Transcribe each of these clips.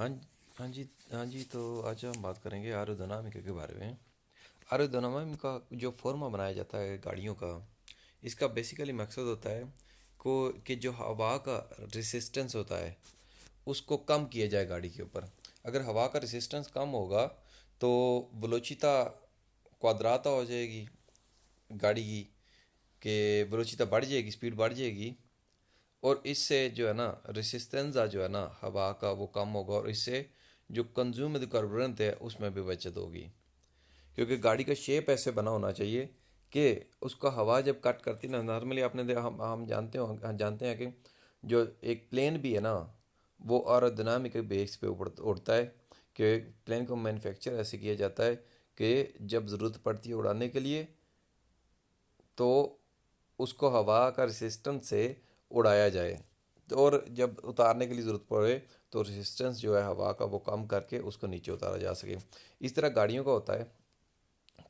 हाँ हाँ जी। हाँ जी, तो आज हम बात करेंगे एरोडायनामिका के बारे में। एरोडायनामिका जो फॉर्मा बनाया जाता है गाड़ियों का, इसका बेसिकली मकसद होता है को कि जो हवा का रेसिस्टेंस होता है उसको कम किया जाए गाड़ी के ऊपर। अगर हवा का रेसिस्टेंस कम होगा तो वेलोचिता क्वाड्राता हो जाएगी गाड़ी की, कि वेलोचिता बढ़ जाएगी, स्पीड बढ़ जाएगी। और इससे जो है ना रेसिस्टेंस जो है ना हवा का वो कम होगा, और इससे जो कंज्यूम्ड कार्बोरेंट है उसमें भी बचत होगी। क्योंकि गाड़ी का शेप ऐसे बना होना चाहिए कि उसका हवा जब कट करती ना, नॉर्मली आपने हम जानते हैं कि जो एक प्लेन भी है ना वो एरोडायनामिक बेस पे उड़ता है। कि प्लेन को मैन्युफैक्चर ऐसे किया जाता है कि जब ज़रूरत पड़ती है उड़ाने के लिए तो उसको हवा का रेसिस्टेंस से उड़ाया जाए, तो और जब उतारने के लिए ज़रूरत पड़े तो रेसिस्टेंस जो है हवा का वो कम करके उसको नीचे उतारा जा सके। इस तरह गाड़ियों का होता है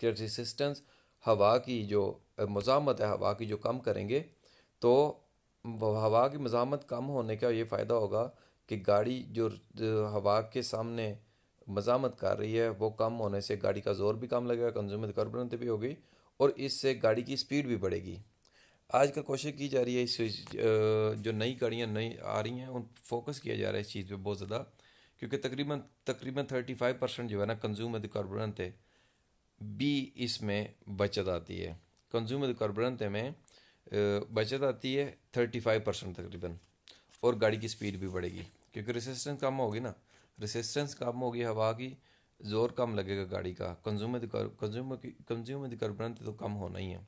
कि रेसिस्टेंस हवा की जो मज़ामत है हवा की जो कम करेंगे तो हवा की मज़ामत कम होने का ये फ़ायदा होगा कि गाड़ी जो हवा के सामने मज़ामत कर रही है वो कम होने से गाड़ी का ज़ोर भी कम लगेगा, कंज्यूमर कार्बन भी होगी, और इससे गाड़ी की स्पीड भी बढ़ेगी। आजकल कोशिश की जा रही है जो नई गाड़ियाँ नई आ रही हैं उन फोकस किया जा रहा है इस चीज़ पे बहुत ज़्यादा। क्योंकि तकरीबन तकरीबन 35% जो है ना कंज्यूमर कार्बोरेंट है भी इसमें बचत आती है। कंज्यूमर कार्बोरेंट में बचत आती है 35% तकरीबन, और गाड़ी की स्पीड भी बढ़ेगी क्योंकि रेसिस्टेंस कम होगी ना। रेसिस्टेंस कम होगी हवा की, जोर कम लगेगा गाड़ी का, कंज्यूमर कार्बोरेंट तो कम होना ही है।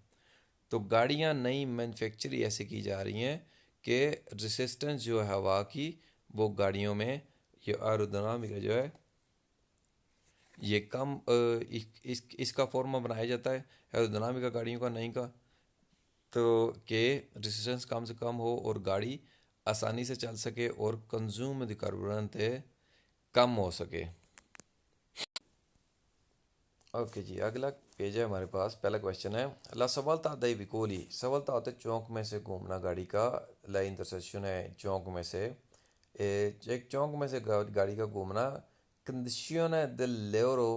तो गाड़ियाँ नई मैन्युफैक्चर ऐसे की जा रही हैं कि रेसिस्टेंस जो है हवा की वो गाड़ियों में ये एरोडायनामिक जो है ये कम इसका फॉर्मा बनाया जाता है एरोडायनामिक गाड़ियों का नई का। तो कि रेसिस्टेंस कम से कम हो और गाड़ी आसानी से चल सके और कंज्यूम कार्बोरेंट कम हो सके। ओके जी, अगला पेज है हमारे पास। पहला क्वेश्चन है ला सवालता दई विकोली। सवालता होता है चौक में से घूमना गाड़ी का। ला इंटरसेक्शन है चौक में से एक चौक में से गाड़ी का घूमना। कंडीशन del loro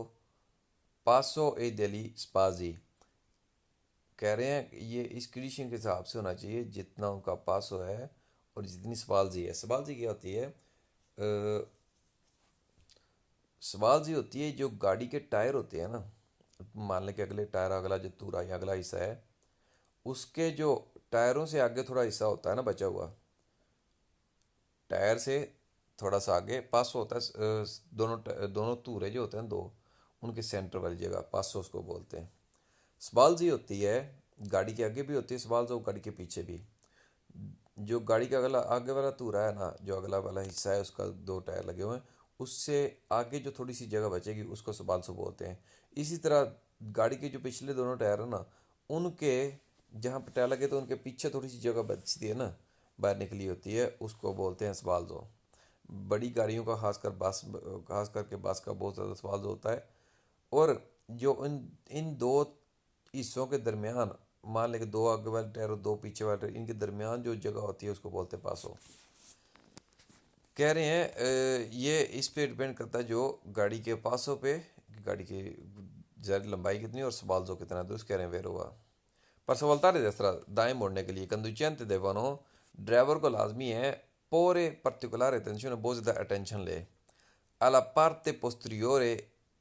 पासो ए डेली स्पाजी। कह रहे हैं ये इस कंडीशन के हिसाब से होना चाहिए जितना उनका पासो है और जितनी सवालजी है। सवालजी क्या होती है? सवालजी होती है जो गाड़ी के टायर होते हैं ना, मान लें कि अगले टायर अगला जो पूरा या अगला हिस्सा है उसके जो टायरों से आगे थोड़ा हिस्सा होता है ना बचा हुआ, टायर से थोड़ा सा आगे पासो होता है। दोनों तूरे जो होते हैं दो, उनके सेंटर वाली जगह पासो उसको बोलते हैं। सवालजी होती है गाड़ी के आगे भी होती है सवाल, जो गाड़ी के पीछे भी। जो गाड़ी का अगला आगे वाला तूरा है ना, जो अगला वाला हिस्सा है उसका दो टायर लगे हुए हैं, उससे आगे जो थोड़ी सी जगह बचेगी उसको सवाल सो बोलते हैं। इसी तरह गाड़ी के जो पिछले दोनों टायर है ना, उनके जहाँ पे टायर लगे तो उनके पीछे थोड़ी सी जगह बचती है ना, बाहर निकली होती है, उसको बोलते हैं सवाल जो। बड़ी गाड़ियों का खास करके बस का बहुत ज़्यादा सवाल जो होता है। और जो इन इन दो हिस्सों के दरमियान, मान लें कि दो आगे वाले टायर और दो पीछे वाले टायर, इनके दरमियान जो जगह होती है उसको बोलते हैं पासो। कह रहे हैं ये इस पे डिपेंड करता है जो गाड़ी के पासों पे कि गाड़ी की ज़्यादा लंबाई कितनी और सवालजो कितना है, तो कह रहे हैं वेर हुआ। पर सवालतारे दस्तरा दाएं मोड़ने के लिए कंदुचेंट देवानो ड्राइवर को लाजमी है पोरे पर्टिकुलर अटेंशन, बहुत ज़्यादा अटेंशन ले alla parte posteriore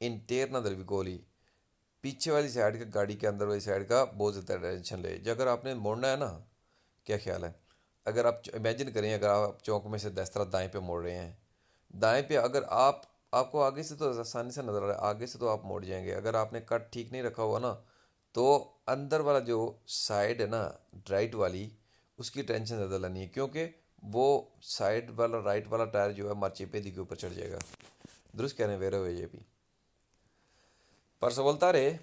interna del vigoli, पीछे वाली साइड का, गाड़ी के अंदर वाली साइड का बहुत ज़्यादा टेंशन ले। जो अगर आपने मोड़ना है ना, क्या ख्याल है? अगर आप इमेजिन करें अगर आप चौक में से 10 तरह दाएं पे मोड़ रहे हैं, दाएं पे अगर आप आपको आगे से तो आसानी से नज़र आ रहा है, आगे से तो आप मोड़ जाएंगे। अगर आपने कट ठीक नहीं रखा हुआ ना तो अंदर वाला जो साइड है ना, राइट वाली, उसकी टेंशन ज़्यादा लेनी है, क्योंकि वो साइड वाला राइट वाला टायर जो है मार्चिपेदी के ऊपर चढ़ जाएगा। दुरुस्त कह रहे हैं वेरे हुए ये भी। पर सवलतारे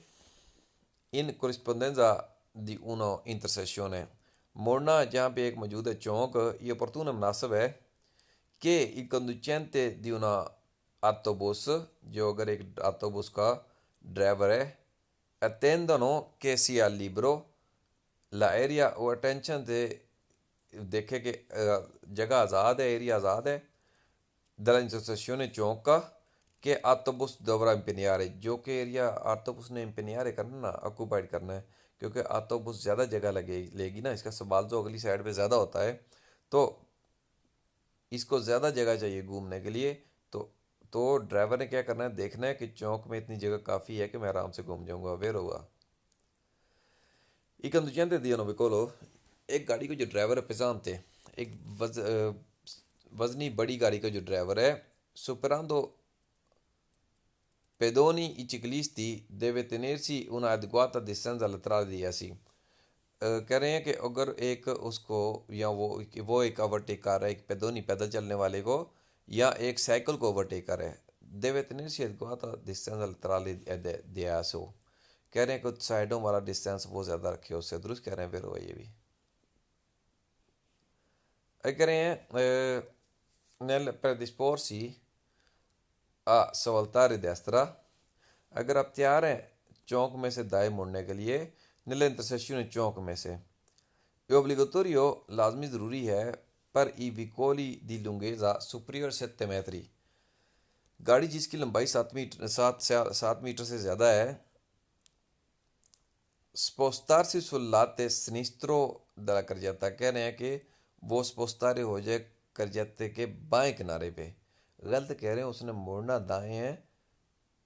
इन corrispondenza di uno intersezione, मोड़ना जहाँ पे एक मौजूद है चौक, ये opportuno है, मुनासिब है कि il conducente di una autobus, जो अगर एक autobus का ड्राइवर है, attendono che sia libero l'aerea, वो अटेंशन दे देखे कि जगह आज़ाद है, एरिया आज़ाद है dalla intersezione Cionca che autobus dovrà impegnare जो कि एरिया autobus ने impegnare करना ना ऑक्यूपाइड करना है, क्योंकि autobus ज़्यादा जगह लगे लेगी ना, इसका सवाल जो अगली साइड पे ज़्यादा होता है, तो इसको ज़्यादा जगह चाहिए घूमने के लिए। तो ड्राइवर ने क्या करना है, देखना है कि चौक में इतनी जगह काफ़ी है कि मैं आराम से घूम जाऊंगा, अवेयर होगा। I conducenti dicono Piccolo, एक गाड़ी को जो ड्राइवर है pesante, एक वजनी बड़ी गाड़ी का जो ड्राइवर है, superando pedoni i ciclisti deve tenersi una adeguata distanza laterale di essi। कह रहे हैं कि अगर एक उसको या वो एक ओवरटेक कर रहा है, एक पेदोनी पैदल चलने वाले को, या एक साइकिल को ओवरटेक कर रहा है, deve tenersi adeguata distanza laterale di esso। कह रहे हैं कुछ साइडों वाला डिस्टेंस वो ज़्यादा रखे, उससे दुरुस्त कह रहे हैं, फिर वो ये भी कह रहे हैं nel predisporsi a svoltare destra, अगर आप तैयार हैं चौक में से दाएं मुड़ने के लिए, nelle intersezioni चौक में से, ये obbligatorio लाजमी ज़रूरी है पर ई vicoli di lunghezza superiore 7 metri, गाड़ी जिसकी लंबाई 7 मीटर 7 मीटर से ज़्यादा है, स्पोस्तार से सुल्लाते सिनिस्त्रो दरा कर जाता, कह रहे हैं कि वो स्पोस्तारे हो जाए कर जाते के बाएं किनारे पे। गलत कह रहे हैं, उसने मोड़ना दाएं है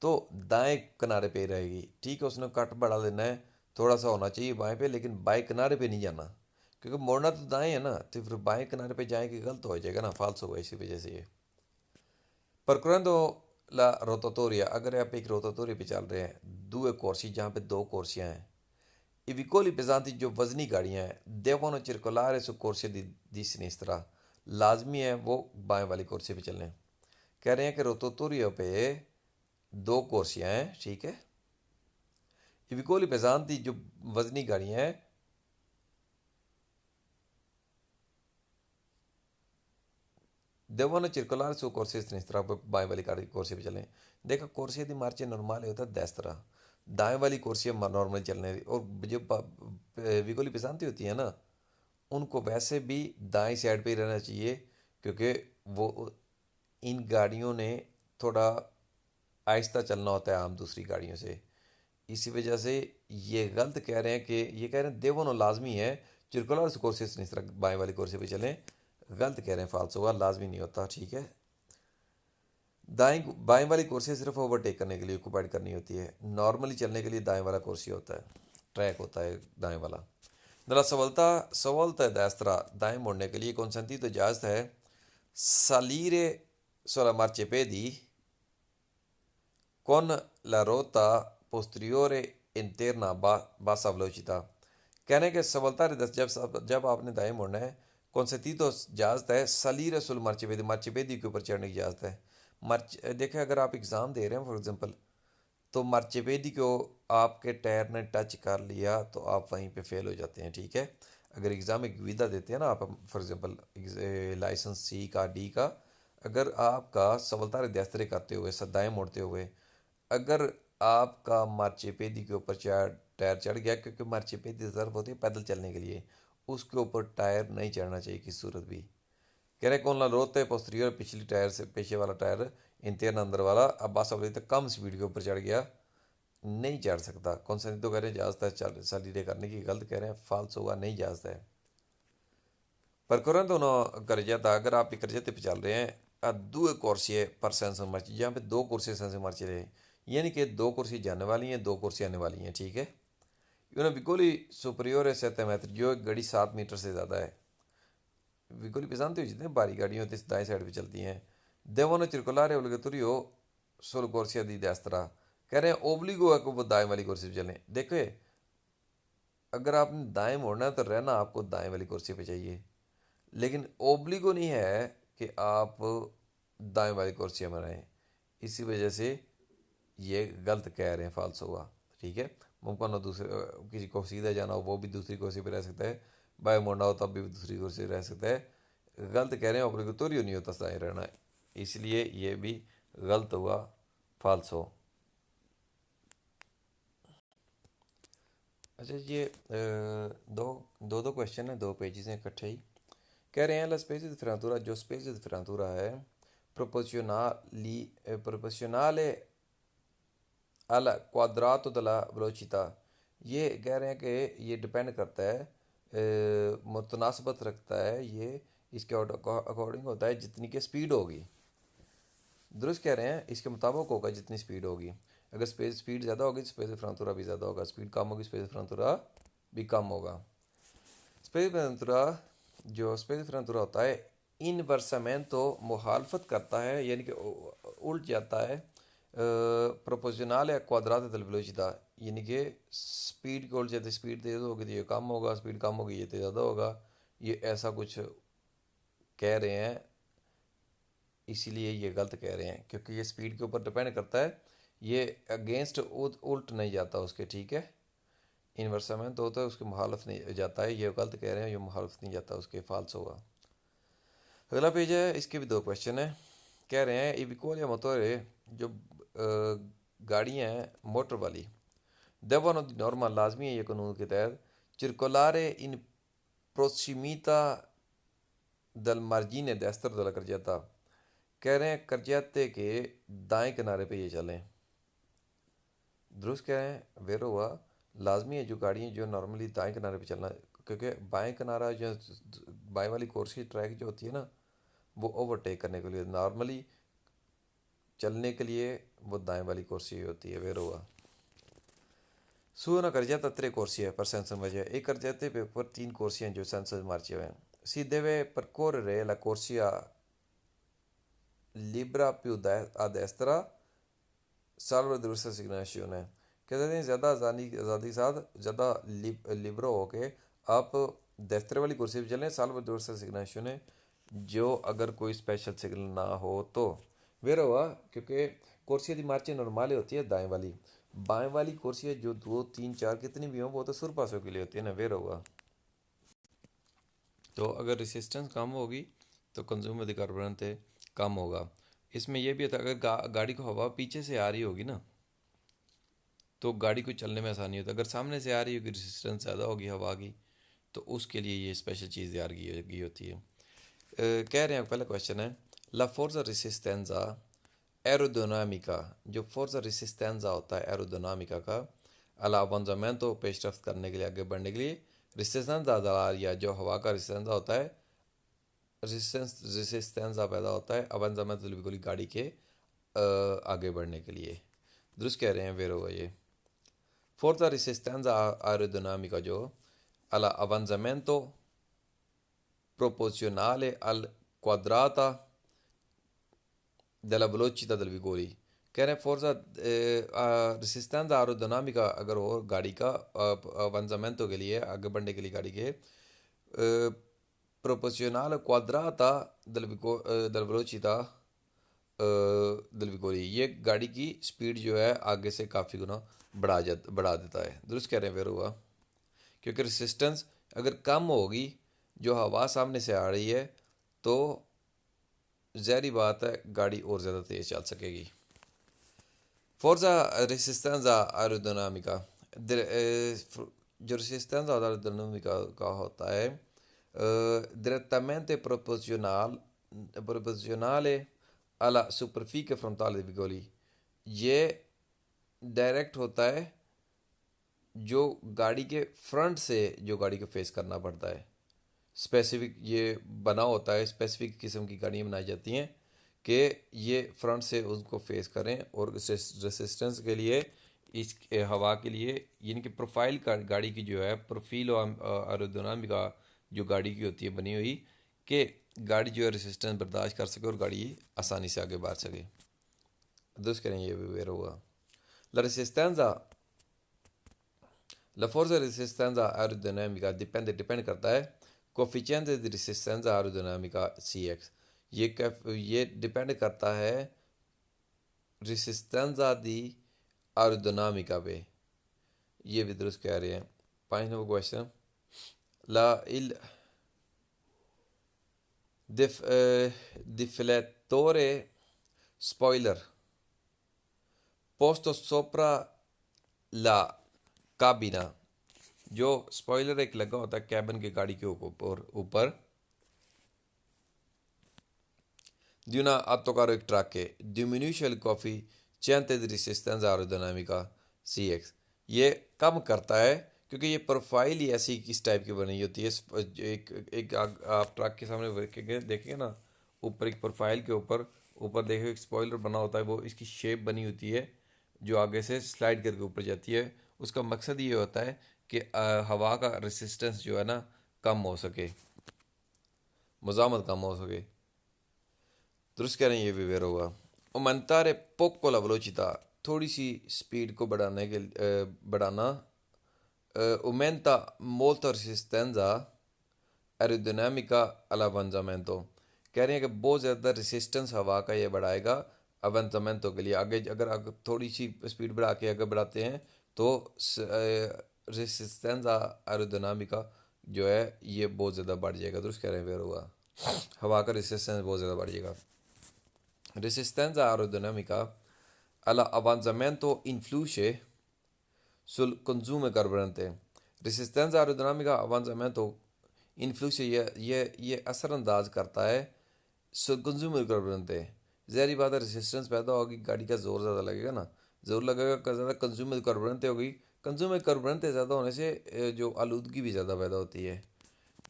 तो दाएं किनारे पे ही रहेगी, ठीक है, उसने कट बढ़ा देना है, थोड़ा सा होना चाहिए बाएं पे, लेकिन बाएं किनारे पे नहीं जाना, क्योंकि मोड़ना तो दाएं है ना, तो फिर बाएं किनारे पे जाएंगे गलत हो जाएगा ना, फाल्स होगा, इसी वजह से ये। परकुरेंदो ला रोटाटोरिया, अगर आप एक रोटाटोरिया पे चल रहे हैं, दो कोर्सी जहाँ पे दो कोर्सियाँ हैं, i vicoli pesanti जो वजनी गाड़ियाँ हैं devono circolare su corsie di sinistra, लाजमी है वो बाएं वाली कुर्सी पे चलें। कह रहे हैं कि रोटोटोरियो पे दो कुर्सियाँ हैं, ठीक है। i vicoli pesanti जो वजनी गाड़ियाँ हैं devono circolare su corsie di sinistra, बाएं वाली गाड़ी कुर्सी पे चलें। देखो कुर्सी दी मार्चे नॉर्मल होता है destra, दाएं वाली कुर्सियाँ नॉर्मल चलने दी, और जो विकोली पेसांती होती है ना, उनको वैसे भी दाएं साइड पे ही रहना चाहिए, क्योंकि वो इन गाड़ियों ने थोड़ा आहिस्ता चलना होता है आम दूसरी गाड़ियों से, इसी वजह से ये गलत कह रहे हैं कि ये कह रहे हैं देवनो लाजमी है चिरकुलर कोर्सेस इस तरह बाएं वाली कोर्से पे चलें, गलत कह रहे हैं, फालतू हुआ, लाजमी नहीं होता, ठीक है। दाएं बाएं वाली कुर्सी सिर्फ ओवरटेक करने के लिए ऑक्यूपाइड करनी होती है, नॉर्मली चलने के लिए दाएं वाला कुर्सी होता है, ट्रैक होता है दाएं वाला। Nella svolta destra दाएं मुड़ने के लिए consentito इजाज़त है salire sulla marciapiedi con la ruota posteriore interna a bassa velocità। कहने के सवलता जब आपने दाएं मुड़ना है, consentito इजाज़त है salire sul marciapiedi, marciapiedi के ऊपर चढ़ने की इजाज़त है। देखें, अगर आप एग्ज़ाम दे रहे हैं फॉर एग्जांपल, तो मार्चेपेदी को आपके टायर ने टच कर लिया तो आप वहीं पे फेल हो जाते हैं, ठीक है। अगर एग्ज़ाम एक विदा देते हैं ना आप, फॉर एग्जांपल लाइसेंस सी का डी का, अगर आपका सवलतार दस्तरे करते हुए सदाएँ मोड़ते हुए अगर आपका मार्चेपेदी के ऊपर टायर चढ़ गया, क्योंकि मार्चेपेदी रिजर्व होती है पैदल चलने के लिए, उसके ऊपर टायर नहीं चढ़ना चाहिए किसी सूरत भी। कह रहे कौन ला रोते पोस्टीरियर पिछली टायर से पीछे वाला टायर इंतेन अंदर वाला अब बास तक कम स्पीड के ऊपर चढ़ गया, नहीं चढ़ सकता। कौन सा तो कह रहे हैं इजाज़त है सलीरे करने की, गलत कह रहे हैं, फाल्स होगा, नहीं इजाज़त है। पर कुरन दोनों करजत, अगर आप करजत पे चल रहे हैं दो कुर्सी पर सेंस मर्ची, जहाँ पे दो कुर्सी सेंस मर्ची रहे, यानी कि दो कुर्सी जाने वाली हैं, दो कुर्सी आने वाली हैं, ठीक है। यूँ बिल्कुल सुपरियोर है 7 मीटर, जो एक गाड़ी 7 मीटर से ज़्यादा है, बिल्कुल पसंद हो जितने बारी गाड़ियाँ होती है दाएं साइड पे चलती हैं। देवों circolare obbligatorio solo corsia di destra, कह रहे हैं ओब्लिगो है कि वो दाएं वाली कुर्सी पे चलें। देखो अगर आपने दाएं मोड़ना है तो रहना आपको दाएं वाली कुर्सी पे चाहिए, लेकिन ओब्लिगो नहीं है कि आप दाएं वाली कुर्सी में रहें, इसी वजह से ये गलत कह रहे हैं, फाल्स हुआ, ठीक है। मुमकिन हो दूसरे किसी को सीधा जाना हो वो भी दूसरी कुर्सी पे रह सकता है, बाएं मोड़ना हो तब भी दूसरी कुर्सी रह सकता है, गलत कह रहे हैं, ओब्लिगेटोरियो नहीं होता दाएं रहना, इसलिए ये भी गलत हुआ, फाल्स हो। अच्छा ये दो दो दो क्वेश्चन है, दो पेजेस हैं इकट्ठे ही। कह रहे हैं ला स्पेस द फ्रैंतुरा, जो स्पेस द फ्रैंतुरा है प्रोपोर्शनale al quadrato della velocità। ये कह रहे हैं कि ये डिपेंड करता है, मुतनासबत रखता है, ये इसके अकॉर्डिंग होता है जितनी की स्पीड होगी। दुरुस्त कह रहे हैं, इसके मुताबिक होगा जितनी स्पीड होगी। अगर स्पीड ज़्यादा होगी तो स्पेस फ्रंतुरा भी ज़्यादा होगा, स्पीड कम होगी स्पेस फ्रंतुरा भी कम होगा। स्पेस फ्रंतुरा जो स्पेस फ्रंतुरा होता है इनवर्समेंट तो मुखालफत करता है, यानी कि उल्ट जाता है प्रोपोर्शनल या क्वाड्रात दल वेलोसिटी, यानी कि स्पीड को उल्ट जाती है। स्पीड तेज़ होगी तो ये कम होगा, स्पीड कम होगी ये ज़्यादा होगा। ये ऐसा कुछ कह रहे हैं, इसीलिए ये गलत कह रहे हैं क्योंकि ये स्पीड के ऊपर डिपेंड करता है, ये अगेंस्ट उल्ट नहीं जाता उसके, ठीक है। इनवर्समेंट होता है उसके मुखालफ नहीं जाता है, ये गलत कह रहे हैं, ये मुखालफ नहीं जाता उसके, फाल्स होगा। अगला पेज है, इसके भी दो क्वेश्चन है। कह रहे हैं इविकोल या मोटर जो गाड़ियाँ हैं मोटर वाली, devono di norma लाजमी है ये कानून के तहत circolare in prossimità del margine destro della carreggiata। कह रहे हैं करजाते के दाएं किनारे पे ये चलें। दुरुस्त कह रहे हैं, वेरो हुआ लाजमी है जो गाड़ियाँ जो नॉर्मली दाएं किनारे पे चलना, क्योंकि बाएं किनारा जो बाएं वाली कोर्स की ट्रैक जो होती है ना, वो ओवरटेक करने के लिए, नॉर्मली चलने के लिए वो दाएं वाली कुर्सी होती है, वेरो हुआ। Su una carreggiata a tre corsie per senza marcia e carreggiate per तीन corsie जो senza marcia हैं। Si deve percorrere la corsia libera più a destra salvo diversa segnalazione। कहते हैं ज़्यादा आज़ादी आज़ादी के साथ ज़्यादा लिबरो होके आप दस्तर वाली कुर्सी पर चलें, साल diversa segnalazione, जो अगर कोई स्पेशल सिग्नल ना हो तो। वेर हुआ क्योंकि कुर्सी की मार्च नॉर्मल होती है दाएं वाली, बाएं वाली कुर्सी जो दो तीन चार कितनी भी हो वो तो सुर पासों के लिए होती है ना, वेर होगा। तो अगर रेसिस्टेंस कम होगी तो कंज्यूम अधिकार बनते कम होगा। इसमें यह भी होता है अगर गाड़ी को हवा पीछे से आ रही होगी ना तो गाड़ी को चलने में आसानी होती है। अगर सामने से आ रही होगी रेसिस्टेंस ज़्यादा होगी हवा की तो उसके लिए ये स्पेशल चीज़ तैयार की होती है। कह रहे हैं पहला क्वेश्चन है ला फोर्सा रेसिस्टेंसा एरोडोनामिका, जो फोर्सा रेसिस्टेंसा होता है एरोडोनामिका का अला अवंजामेंटो पेशरफ्त करने के लिए, आगे बढ़ने के लिए, रेसिस्टेंसा या जो हवा का रेसिस्टेंसा होता है, रेसिस्टेंसा पैदा होता है अवंजामेंटो बिल्कुल गाड़ी के आगे बढ़ने के लिए। दुरुस्त कह रहे हैं वेरो ये फोर्सा रेसिस्टेंसा एरोडोनामिका जो अला अवंजामेंटो proporzionale al quadrata della velocità del vigore। कह रहे हैं फोर्सा रेसिस्टेंस एरोडायनामिका अगर हो गाड़ी का अवंजामेंटो के लिए आगे बढ़ने के लिए गाड़ी के proportional क्वाड्राता del velocità del vigore, ये गाड़ी की स्पीड जो है आगे से काफ़ी गुना बढ़ा देता है। दुरुस्त कह रहे हैं फिर हुआ क्योंकि रेसिस्टेंस अगर कम होगी जो हवा सामने से आ रही है तो ज़ाहिर बात है गाड़ी और ज़्यादा तेज़ चल सकेगी। फोर्सा रेसिस्टेंसा एरोडायनामिका, जो रेसिस्टेंस एरोडायनामिका का होता है direttamente proporzionale alla superficie frontale dei vigoli, ये डायरेक्ट होता है जो गाड़ी के फ्रंट से जो गाड़ी को फेस करना पड़ता है। स्पेसिफिक ये बना होता है, स्पेसिफिक किस्म की गाड़ियाँ बनाई जाती हैं कि ये फ्रंट से उसको फेस करें और रेसिस्टेंस के लिए इस हवा के लिए, यानी कि प्रोफाइल का गाड़ी की जो है प्रोफाइल और एरोडायनामिका जो गाड़ी की होती है बनी हुई कि गाड़ी जो है रेसिस्टेंस बर्दाश्त कर सके और गाड़ी आसानी से आगे बढ़ सके। दुरुस्त करें ये भी वेर हुआ ला रेसिस्टेंसा ला फोर्सा रेसिस्टेंसा एरोडायनामिका डिपेंड करता है कोफिशिएंट दी रेसिस्टेंसा एरोडायनामिका CX, ये डिपेंड करता है रेसिस्टेंसा दी एरोडायनामिका पे। ये भी दुरुस्त कह रहे हैं। 5 नंबर क्वेश्चन ला इल डिफ्लेttore spoiler posto sopra la cabina, जो स्पॉइलर एक लगा होता है कैबिन की गाड़ी के ऊपर di una autocarro che diminuisce il coefficiente di resistenza aerodinamica CX। ये कम करता है क्योंकि ये प्रोफाइल ही ऐसी किस टाइप की बनी होती है। आप ट्रक के सामने देखेंगे ना, ऊपर एक प्रोफाइल के ऊपर ऊपर देखो एक स्पॉइलर बना होता है, वो इसकी शेप बनी होती है जो आगे से स्लाइड करके ऊपर जाती है। उसका मकसद ये होता है कि हवा का रेसिस्टेंस जो है ना कम हो सके, मुज़ामत कम हो सके। दुरुस्त कह रहे हैं, ये भी वेर होगा। aumentare poco la velocità, थोड़ी सी स्पीड को बढ़ाने के बढ़ाना aumenta molto resistenza aerodinamica all'avanzamento। कह रहे हैं कि बहुत ज़्यादा रेसिस्टेंस हवा का ये बढ़ाएगा अवेंसमेंटो के लिए। आगे अगर आप थोड़ी सी स्पीड बढ़ा के अगर बढ़ाते हैं तो रेसिस्टेंस एरोडायनामिका जो है ये बहुत ज़्यादा बढ़ जाएगा। दुरुस्त कह रहे हैं, फिर होगा हवा का रेसिस्टेंस बहुत ज़्यादा बढ़ जाएगा। Resistenza aerodinamica all'avanzamento influisce sul consumo carburante। resistenza aerodinamica avanzamento influisce ये असरअंदाज करता है sul consumo carburante। ज़ाहिर बात है, रेसिस्टेंस पैदा होगी, गाड़ी का जोर ज़्यादा लगेगा ना, जोर लगेगा ज़्यादा, कंज्यूमर कार्बोरेंट होगी, कंज्यूमर कार्बोरेंट ज़्यादा होने से जो आलूदगी भी ज़्यादा पैदा होती है।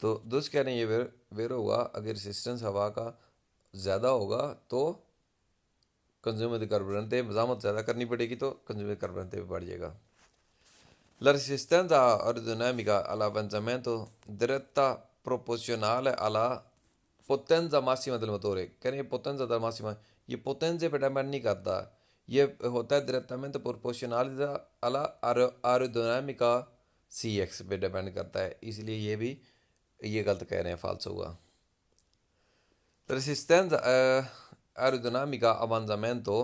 तो दोस्त कह रहे हैं ये वेर होगा, अगर रेसिस्टेंस हवा का ज़्यादा होगा तो कंज्यूमर कार्बोरेंट मज़ामत ज़्यादा करनी पड़ेगी, तो कंज्यूमर कार्बोरेंट भी बढ़ जाएगा। La resistenza aerodinamica all'avanzamento diretta proporzionale alla potenza massima del motore। कह रहे हैं potenza del massima, ये potenza पे डिपेंड नहीं करता, ये होता है direttamente proporzionale alla aerodinamica CX पे डिपेंड करता है, इसलिए ये भी ये गलत कह रहे हैं, फाल्स होगा। Resistenza aerodinamica avanzamento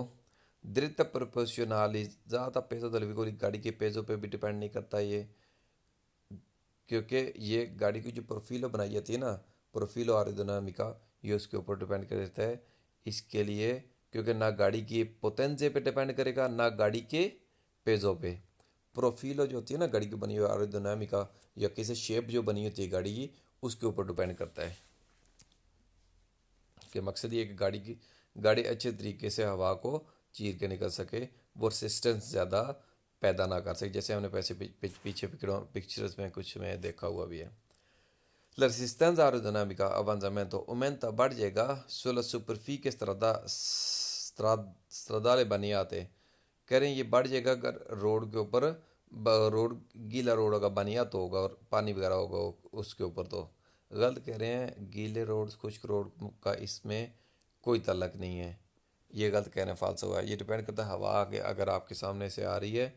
dritta proporzionalizzata peso del veicolo। गाड़ी के पेजों पे भी डिपेंड नहीं करता ये, क्योंकि ये गाड़ी की जो प्रोफाइल बनाई जाती है ना, प्रोफाइल एरोडायनामिका, ये उसके ऊपर डिपेंड करता है। इसके लिए क्योंकि ना गाड़ी की पोटेंजे पे डिपेंड करेगा ना गाड़ी के पेजों पे। प्रोफाइल जो होती है ना गाड़ी की बनी हुई एरोडायनामिका या किसी शेप जो बनी होती है गाड़ी की, उसके ऊपर डिपेंड करता है। कि मकसद ये कि गाड़ी अच्छे तरीके से हवा को चीर के निकल सके, वो रेसिस्टेंस ज़्यादा पैदा ना कर सके, जैसे हमने पीछे पिक्चर्स में कुछ में देखा हुआ भी है। La resistenza aerodinamica avanzamento aumenta बढ़ जाएगा sulla superficie stradale बनियाते। कह रहे हैं ये बढ़ जाएगा अगर रोड के ऊपर रोड गीला रोड होगा, बनियात होगा और पानी वगैरह होगा उसके ऊपर। तो गलत कह रहे हैं, गीले रोड खुश्क रोड का इसमें कोई तल्लक नहीं है, ये गलत कह रहे हैं, फाल्स होगा। ये डिपेंड करता है हवा आगे अगर आपके सामने से आ रही है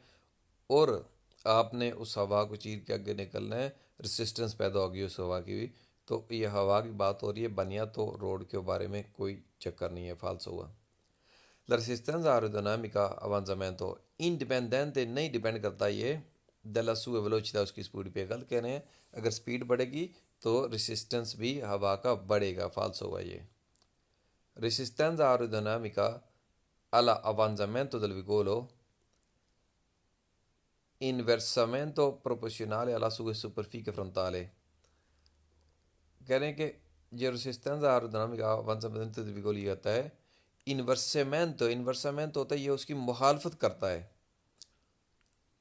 और आपने उस हवा को चीर के आगे निकलना है, रेसिस्टेंस पैदा होगी उस हवा की भी, तो ये हवा की बात हो रही है, बनिया तो रोड के बारे में कोई चक्कर नहीं है, फाल्स होगा। La resistenza aerodinamica avanzamento indipendente नहीं डिपेंड करता ये della sua velocità, उसकी स्पीड पे। गलत कह रहे हैं, अगर स्पीड बढ़ेगी तो रेसिस्टेंस भी हवा का बढ़ेगा, फाल्स होगा ये। Resistenza aerodinamica all'avanzamento del veicolo inversamente proporzionale alla sua superficie frontale। कह रहे हैं कि जो रेसिस्टेंस एरोडायनामिका avanzamento del veicolo ये होता है इन्वर्समेंट होता है, ये उसकी मुखालफत करता है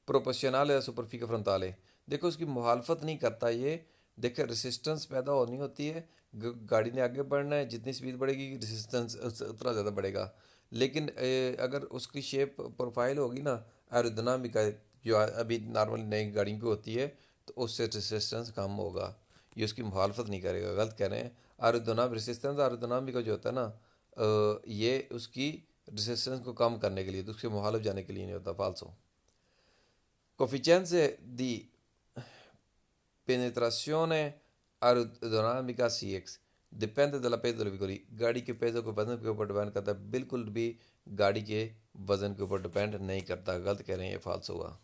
प्रोपोर्शनल या सुपरफिके फ्रंटाले। देखो उसकी मुखालफत नहीं करता ये, देखो रेसिस्टेंस पैदा होनी होती है, गाड़ी ने आगे बढ़ना है, जितनी स्पीड बढ़ेगी रेसिस्टेंस उतना ज़्यादा बढ़ेगा। लेकिन अगर उसकी शेप प्रोफाइल होगी ना एरोडायनामिका, जो अभी नॉर्मल नई गाड़ी की होती है, तो उससे रेसिस्टेंस कम होगा, ये उसकी मुखालफत नहीं करेगा। गलत कह रहे हैं, रेसिस्टेंस एरोडायनामिका जो होता है ना ये उसकी रेसिस्टेंस को कम करने के लिए, तो उसके मुखालिफ जाने के लिए नहीं होता, फाल्सो। Coefficiente di penetrazione aerodinamica CX depend दला पेज बिल्कुल गाड़ी के पेजों को वजन के ऊपर डिपेंड करता है, बिल्कुल भी गाड़ी के वजन के ऊपर डिपेंड नहीं करता। गलत कह रहे हैं, ये फाल्स होगा।